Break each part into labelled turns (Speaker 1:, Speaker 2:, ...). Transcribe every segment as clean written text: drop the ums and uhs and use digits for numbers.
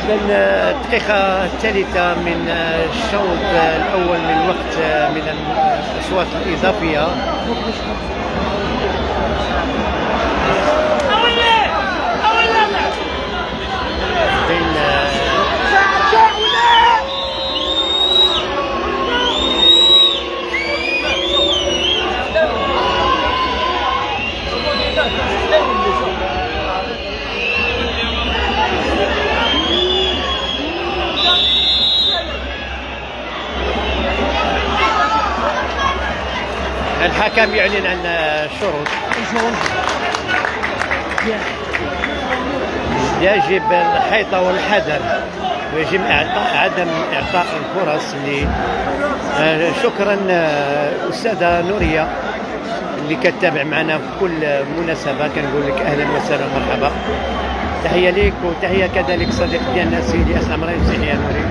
Speaker 1: لأن الدقيقة الثالثة من الشوط الأول من الوقت من الأشواط الإضافية. الحكم يعلن عن الشروط. يجب الحيطة والحذر، ويجب عدم إعطاء الفرص شكرا أستاذة نورية اللي كتتابع معنا في كل مناسبة، كنقول لك أهلا وسهلا ومرحبا. تحية ليك وتحية كذلك صديق ديالنا سيدي أسلام رئيس يا نوري.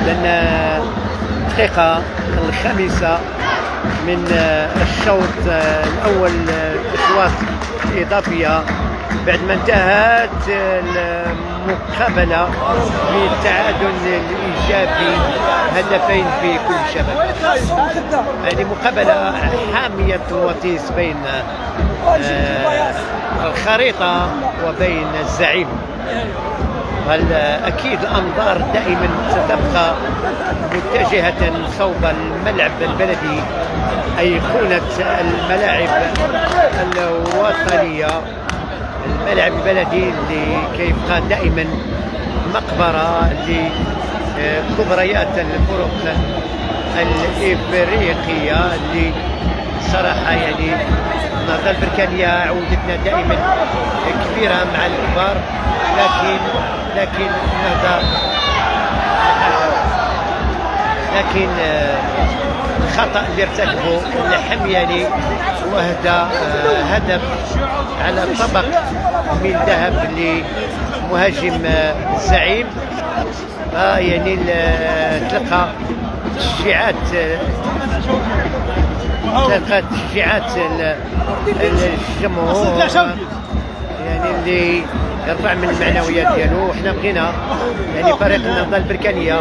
Speaker 1: لأن الدقيقة الخامسة من الشوط الأول الأشواط الإضافية بعد ما انتهت المقابلة بالتعادل الإيجابي هدفين في كل شبكة. هذه مقابلة حامية الوطيس بين الخريطة وبين الزعيم. أكيد الأنظار دائما ستبقى متجهة صوب الملعب البلدي، أيقونة الملاعب الوطنية، الملعب البلدي اللي كيبقى دائما مقبرة لكبريات الفرق الإفريقية اللي صراحة يعني النهضة البركانية عودتنا دائما كبيرة مع الكبار، لكن الخطأ اللي ارتكبه الحمياني وهدى هدف على طبق من ذهب لمهاجم الزعيم. يعني تلقى تشجيعات الجمهور يعني اللي يرفع من المعنويات ديالو. وحنا بغينا يعني فريق النهضة البركانية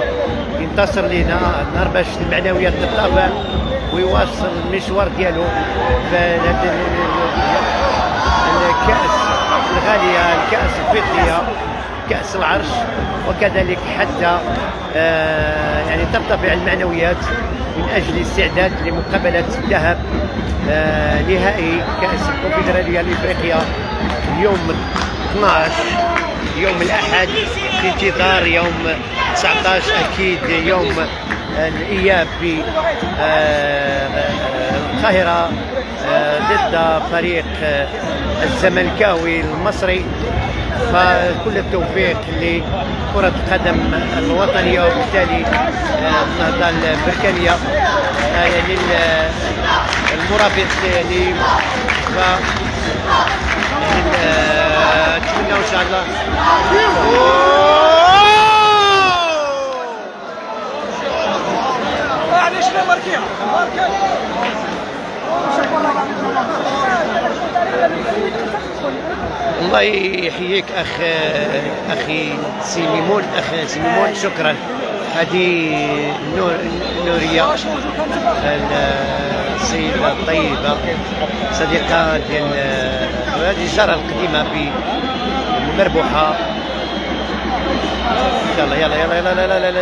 Speaker 1: ينتصر لينا نهار باش المعنويات ترتفع ويواصل المشوار ديالو في هذا الكأس الغالية، الكأس الافريقية، كأس العرش، وكذلك حتى يعني ترتفع المعنويات من أجل الاستعداد لمقابلة الذهاب نهائي كأس الكونفدرالية الإفريقية يوم 12 يوم الأحد، في انتظار يوم 19 أكيد يوم الإياب في القاهرة ضد فريق الزملكاوي المصري. فكل التوفيق لكرة القدم الوطنية وبالتالي النهضة البركانية يعني المرابط يعني نتمنى ان شاء الله. الله يحييك اخي سيميمون، شكرا. هذه نورية السيدة الطيبة صديقة ديال هذه الجارة القديمة بمربوحة. يلا يلا يلا يلا لا لا لا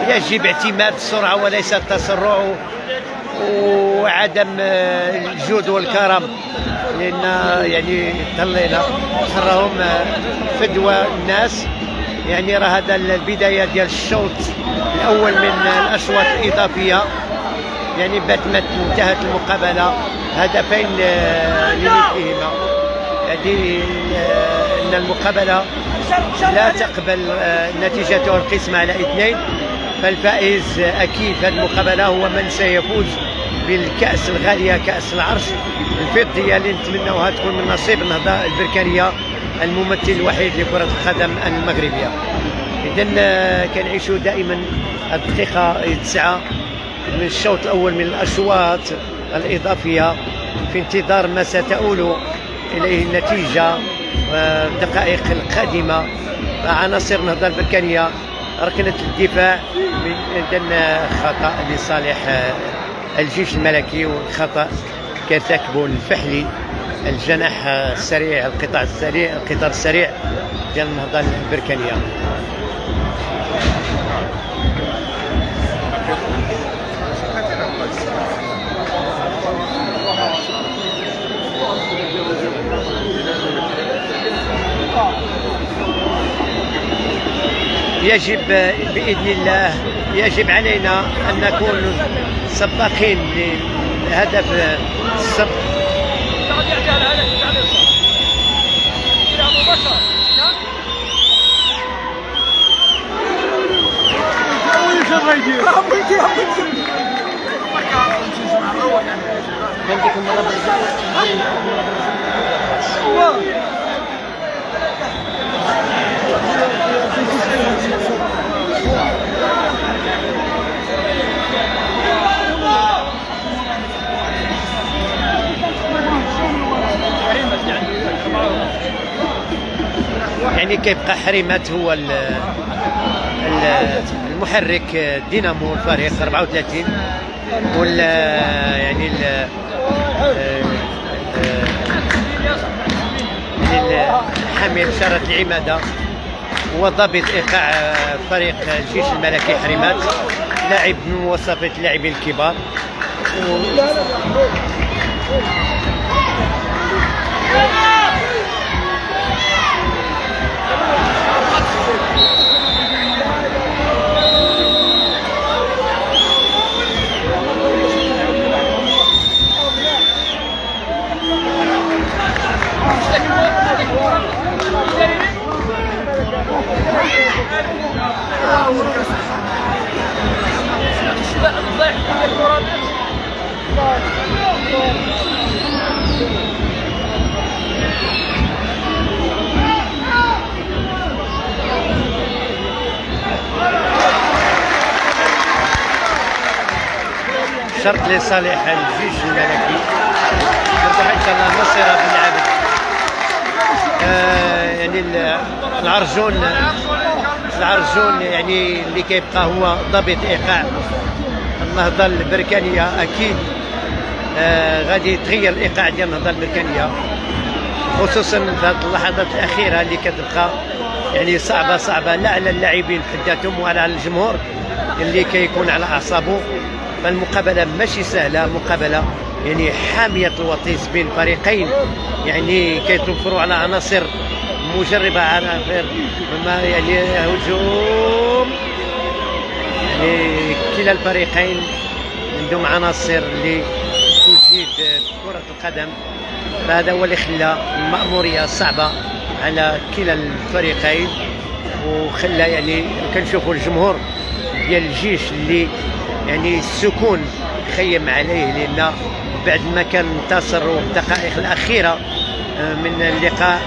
Speaker 1: يجب اعتماد السرعة وليس التسرع وعدم الجود والكرم، لأن يعني طلينا حراهم فدوى الناس. يعني راه هذا البداية ديال الشوط الأول من الأشواط الإضافية، يعني باتمت انتهت المقابلة هدفين لمثلهما. يعني أن المقابلة لا تقبل نتيجته القسمة على 2، فالفائز أكيد في هذه المقابلة هو من سيفوز بالكأس الغالية، كأس العرش الفضية اللي نتمنوها تكون من نصيب النهضة البركانية الممثل الوحيد لكرة القدم المغربية. إذن كنعيشوا دائما الدقيقة 9 من الشوط الأول من الأشواط الإضافية في انتظار ما ستؤول إليه النتيجة الدقائق القادمة. عناصر النهضة البركانية ركنت الدفاع من خطأ لصالح الجيش الملكي، والخطأ كيرتكبه الفحلي الجناح السريع القطار السريع ديال النهضة البركانية. يجب بإذن الله، يجب علينا أن نكون سباقين لهدف السبق. يعني كيبقى حريمات هو المحرك دينامو الفريق 34 يعني حامل شارة العمادة هو ضابط ايقاع فريق الجيش الملكي حريمات، لاعب من مواصفات اللاعبين الكبار. شرط لصالح الجيش الملكي نرجع ان شاء الله نصير بالعبد. يعني العرجون يعني اللي كيبقى هو ضابط ايقاع النهضة البركانية، اكيد غادي يتغير الايقاع ديال النهضة البركانية، خصوصا في هذه اللحظات الاخيره اللي كتبقى يعني صعبه لا على اللاعبين حداتهم ولا على الجمهور اللي كيكون على اعصابه. فالمقابله ماشي سهله، مقابله يعني حاميه الوطيس بين فريقين يعني كيتوفروا على عناصر مجربه، عناصر ما يعني هجوم، يعني كلا الفريقين عندهم عناصر اللي تجيد كرة القدم. فهذا هو اللي خلى المأمورية صعبة على كلا الفريقين، وخلى يعني كنشوفوا الجمهور ديال الجيش اللي يعني السكون خيم عليه، لأن بعد ما كان انتصر والدقائق الأخيرة من اللقاء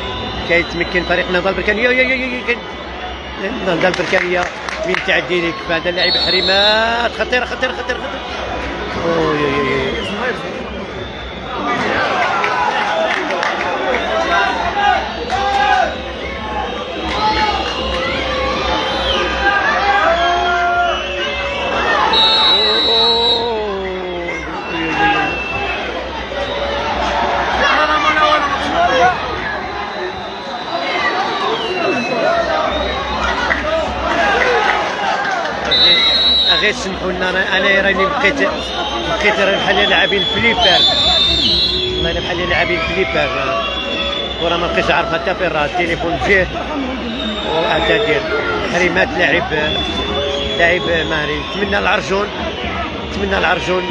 Speaker 1: كيتمكن فريق النهضة البركانية النهضة البركانية من تعدي لك. فهذا اللاعب حريمات خطيرة خطيرة خطيرة خطيرة. غير سمحوا لنا، انا راني بقيت بحال لاعبين فليبر، والله بحال لاعبين فليبر، ورا ما بقيتش عارف حتى فين راه التليفون جيه. واعتذر حريمات لاعب مهري. نتمنى العرجون